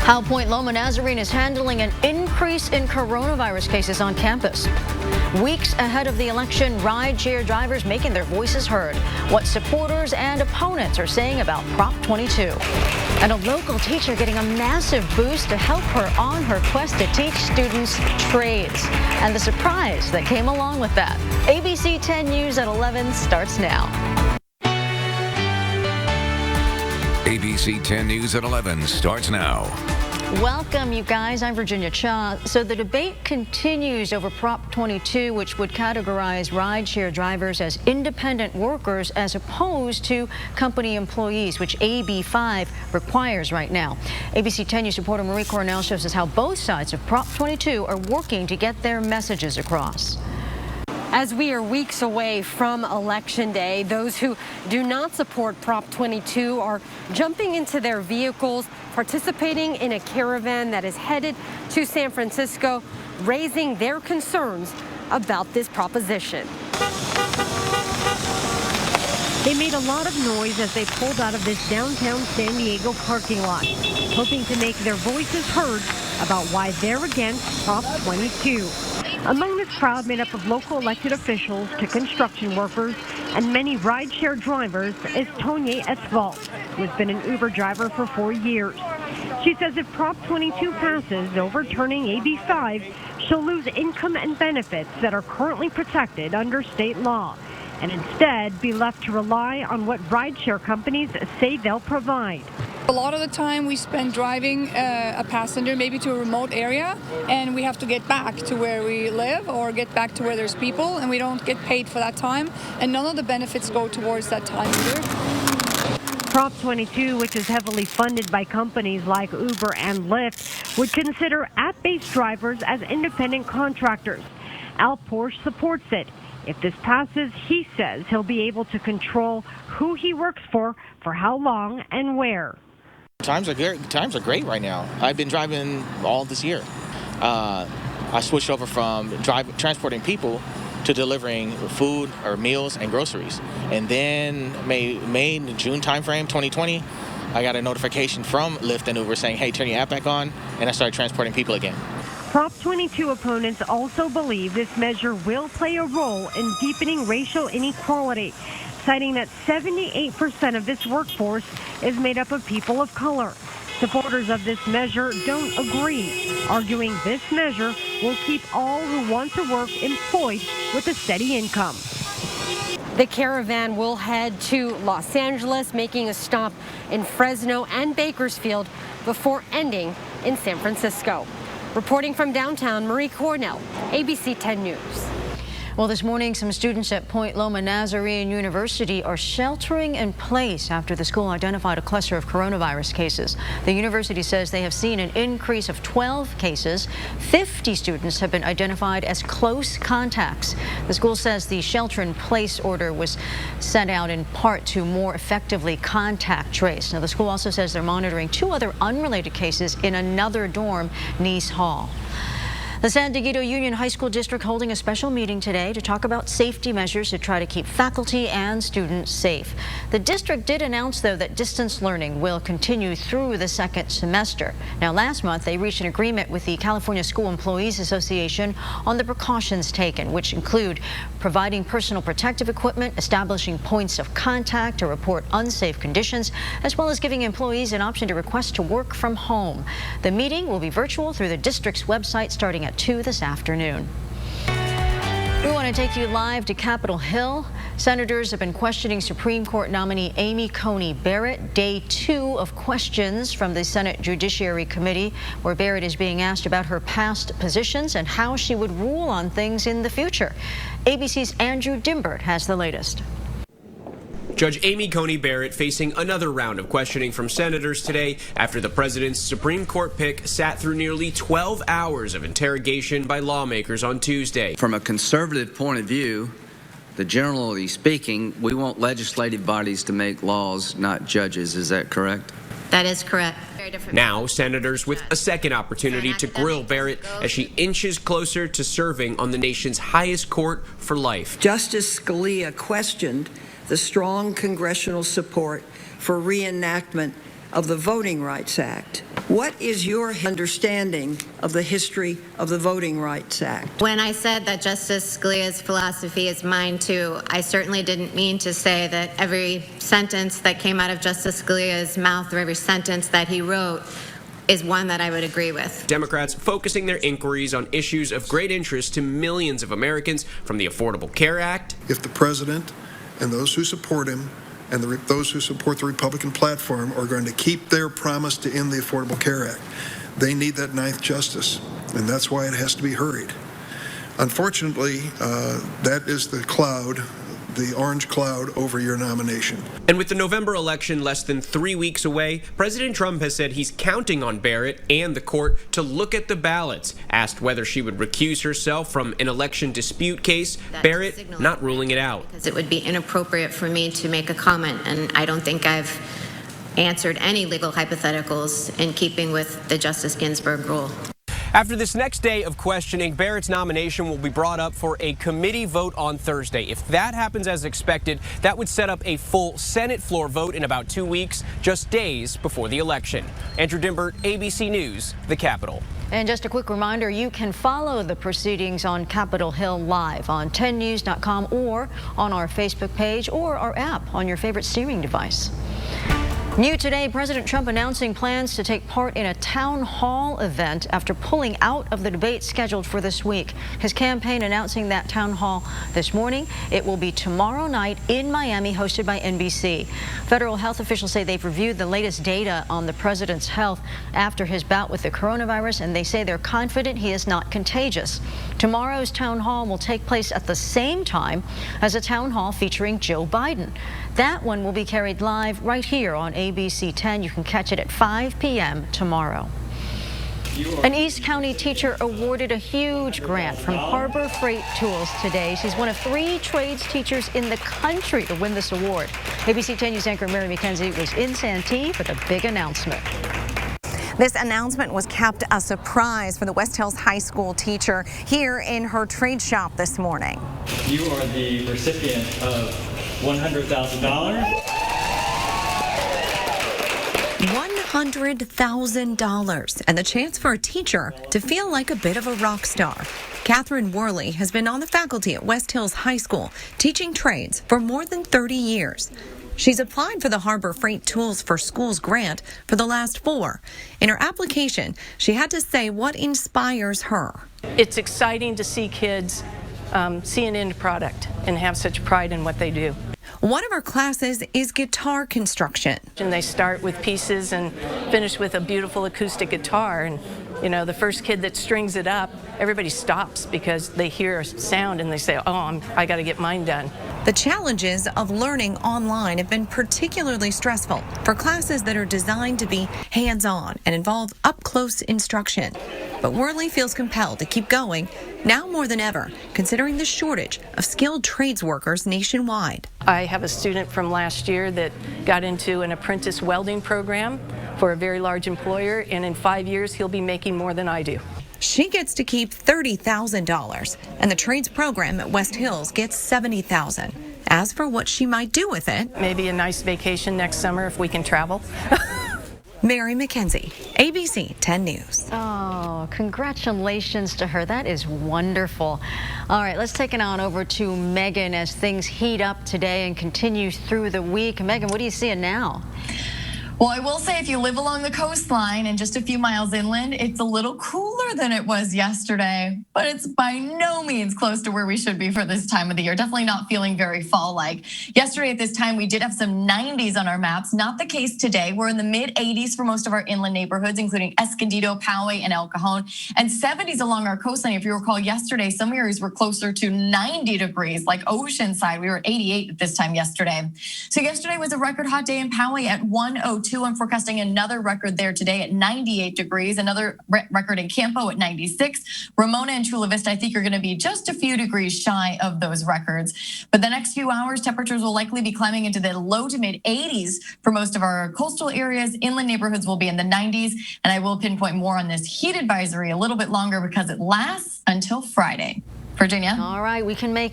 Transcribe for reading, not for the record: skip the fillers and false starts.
How Point Loma Nazarene is handling an increase in coronavirus cases on campus. Weeks ahead of the election, rideshare drivers making their voices heard. What supporters and opponents are saying about Prop 22. And a local teacher getting a massive boost to help her on her quest to teach students trades. And the surprise that came along with that. ABC 10 News at 11 starts now. ABC 10 News at 11 starts now. Welcome, you guys. I'm Virginia Cha. So the debate continues over Prop 22, which would categorize rideshare drivers as independent workers as opposed to company employees, which AB 5 requires right now. ABC 10 News reporter Marie Cornell shows us how both sides of Prop 22 are working to get their messages across. As we are weeks away from Election Day, those who do not support Prop 22 are jumping into their vehicles, participating in a caravan that is headed to San Francisco, raising their concerns about this proposition. They made a lot of noise as they pulled out of this downtown San Diego parking lot, hoping to make their voices heard about why they're against Prop 22. Among this crowd made up of local elected officials to construction workers and many rideshare drivers is Tonya Esval, who has been an Uber driver for 4 years. She says if Prop 22 passes, overturning AB 5, she'll lose income and benefits that are currently protected under state law, and instead be left to rely on what rideshare companies say they'll provide. A lot of the time we spend driving a passenger maybe to a remote area, and we have to get back to where we live or get back to where there's people, and we don't get paid for that time, and none of the benefits go towards that time either. Prop 22, which is heavily funded by companies like Uber and Lyft, would consider app-based drivers as independent contractors. Al Porsche supports it. If this passes, he says he'll be able to control who he works for how long, and where. Times are great right now. I've been driving all this year. I switched over from transporting people to delivering food or meals and groceries. And then May June timeframe, 2020, I got a notification from Lyft and Uber saying, hey, turn your app back on, and I started transporting people again. Prop 22 opponents also believe this measure will play a role in deepening racial inequality, citing that 78% of this workforce is made up of people of color. Supporters of this measure don't agree, arguing this measure will keep all who want to work employed with a steady income. The caravan will head to Los Angeles, making a stop in Fresno and Bakersfield before ending in San Francisco. Reporting from downtown, Marie Cornell, ABC 10 News. Well, this morning, some students at Point Loma Nazarene University are sheltering in place after the school identified a cluster of coronavirus cases. The university says they have seen an increase of 12 cases. 50 students have been identified as close contacts. The school says the shelter-in-place order was sent out in part to more effectively contact trace. Now, the school also says they're monitoring 2 other unrelated cases in another dorm, Nice Hall. The San Diego Union High School District holding a special meeting today to talk about safety measures to try to keep faculty and students safe. The district did announce, though, that distance learning will continue through the second semester. Now, last month, they reached an agreement with the California School Employees Association on the precautions taken, which include providing personal protective equipment, establishing points of contact to report unsafe conditions, as well as giving employees an option to request to work from home. The meeting will be virtual through the district's website starting at 2 this afternoon. We want to take you live to Capitol Hill. Senators have been questioning Supreme Court nominee Amy Coney Barrett. Day 2 of questions from the Senate Judiciary Committee, where Barrett is being asked about her past positions and how she would rule on things in the future. ABC's Andrew Dimbert has the latest. Judge Amy Coney Barrett facing another round of questioning from senators today after the president's Supreme Court pick sat through nearly 12 hours of interrogation by lawmakers on Tuesday. From a conservative point of view, generally speaking, we want legislative bodies to make laws, not judges. Is that correct? That is correct. Now, senators with a second opportunity to grill Barrett as she inches closer to serving on the nation's highest court for life. Justice Scalia questioned the strong congressional support for reenactment of the Voting Rights Act. What is your understanding of the history of the Voting Rights Act? When I said that Justice Scalia's philosophy is mine too, I certainly didn't mean to say that every sentence that came out of Justice Scalia's mouth or every sentence that he wrote is one that I would agree with. Democrats focusing their inquiries on issues of great interest to millions of Americans, from the Affordable Care Act. If the president and those who support him and those who support the Republican platform are going to keep their promise to end the Affordable Care Act, they need that ninth justice, and that's why it has to be hurried. Unfortunately, that is the orange cloud over your nomination. And with the November election less than 3 weeks away, President Trump has said he's counting on Barrett and the court to look at the ballots. Asked whether she would recuse herself from an election dispute case, Barrett not ruling it out. Because it would be inappropriate for me to make a comment, and I don't think I've answered any legal hypotheticals in keeping with the Justice Ginsburg rule. After this next day of questioning, Barrett's nomination will be brought up for a committee vote on Thursday. If that happens as expected, that would set up a full Senate floor vote in about 2 weeks, just days before the election. Andrew Dimbert, ABC News, the Capitol. And just a quick reminder, you can follow the proceedings on Capitol Hill live on 10news.com or on our Facebook page or our app on your favorite streaming device. New today, President Trump announcing plans to take part in a town hall event after pulling out of the debate scheduled for this week. His campaign announcing that town hall this morning. It will be tomorrow night in Miami, hosted by NBC. Federal health officials say they've reviewed the latest data on the president's health after his bout with the coronavirus, and they say they're confident he is not contagious. Tomorrow's town hall will take place at the same time as a town hall featuring Joe Biden. That one will be carried live right here on ABC 10. You can catch it at 5 p.m. tomorrow. An East County teacher awarded a huge grant from Harbor Freight Tools today. She's one of 3 trades teachers in the country to win this award. ABC 10 News anchor Mary McKenzie was in Santee for the big announcement. This announcement was kept a surprise for the West Hills High School teacher here in her trade shop this morning. You are the recipient of $100,000. $100,000 and the chance for a teacher to feel like a bit of a rock star. Catherine Worley has been on the faculty at West Hills High School teaching trades for more than 30 years. She's applied for the Harbor Freight Tools for Schools grant for the last 4. In her application, she had to say what inspires her. It's exciting to see kids see an end product and have such pride in what they do. One of her classes is guitar construction. And they start with pieces and finish with a beautiful acoustic guitar. And, you know, the first kid that strings it up, everybody stops because they hear a sound and they say, oh, I got to get mine done. The challenges of learning online have been particularly stressful for classes that are designed to be hands-on and involve up-close instruction. But Worley feels compelled to keep going now more than ever, considering the shortage of skilled trades workers nationwide. I have a student from last year that got into an apprentice welding program for a very large employer, and in 5 years he'll be making more than I do. She gets to keep $30,000, and the trades program at West Hills gets $70,000. As for what she might do with it, maybe a nice vacation next summer if we can travel. Mary McKenzie, ABC 10 News. Oh, congratulations to her. That is wonderful. All right, let's take it on over to Megan as things heat up today and continue through the week. Megan, what are you seeing now? Well, I will say if you live along the coastline and just a few miles inland, it's a little cooler than it was yesterday, but it's by no means close to where we should be for this time of the year. Definitely not feeling very fall-like. Yesterday at this time, we did have some 90s on our maps. Not the case today. We're in the mid-80s for most of our inland neighborhoods, including Escondido, Poway, and El Cajon, and 70s along our coastline. If you recall yesterday, some areas were closer to 90 degrees, like Oceanside. We were at 88 at this time yesterday. So yesterday was a record hot day in Poway at 102. I'm forecasting another record there today at 98 degrees, another record in Campo at 96. Ramona and Chula Vista, I think, are going to be just a few degrees shy of those records. But the next few hours, temperatures will likely be climbing into the low to mid 80s for most of our coastal areas. Inland neighborhoods will be in the 90s. And I will pinpoint more on this heat advisory a little bit longer because it lasts until Friday. Virginia? All right, we can make it.